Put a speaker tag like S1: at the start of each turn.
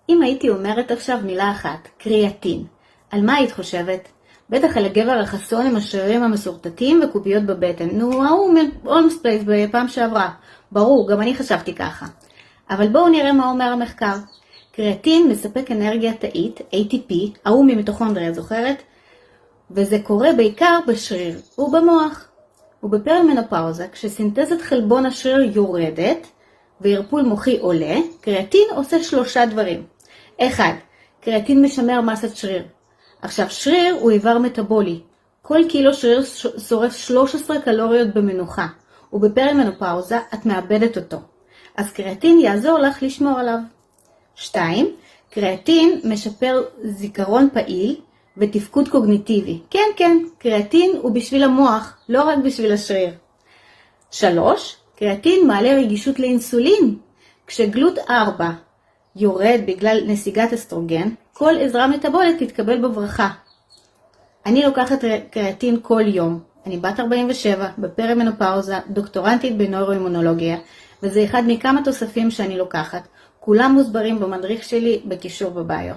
S1: אם הייתי אומרת עכשיו מילה אחת, קריאטין, על מה היית חושבת? בטח על הגבר החסון עם השרירים המסורטטים וקוביות בבטן. נו, ההוא מ-Holmes Place בפעם שעברה. ברור, גם אני חשבתי ככה. אבל בואו נראה מה אומר המחקר. קריאטין מספק אנרגיה תאית, ATP, ההוא ממיטוכונדריה, זוכרת? וזה קורה בעיקר בשריר ובמוח. ובפרימנופאוזה, כשסינתזת חלבון השריר יורדת וערפול מוחי עולה, קריאטין עושה 3 דברים. 1. קריאטין משמר מסת שריר. עכשיו, שריר הוא איבר מטאבולי. כל קילו שריר שורף 13 קלוריות במנוחה, ובפרימנופאוזה את מאבדת אותו. אז קריאטין יעזור לך לשמור עליו. 2. קריאטין משפר זיכרון פעיל ותפקוד קוגניטיבי. כן, קריאטין הוא בשביל המוח, לא רק בשביל השריר. 3. קריאטין מעלה רגישות לאינסולין. כשגלוט 4 יורד בגלל נסיגת אסטרוגן, כל עזרה מטאבולית תתקבל בברכה. אני לוקחת קריאטין כל יום. אני בת 47, בפרימנופאוזה, דוקטורנטית בנוירואימונולוגיה, וזה אחד מכמה תוספים שאני לוקחת. כולם מוסברים במדריך שלי בקישור בביו.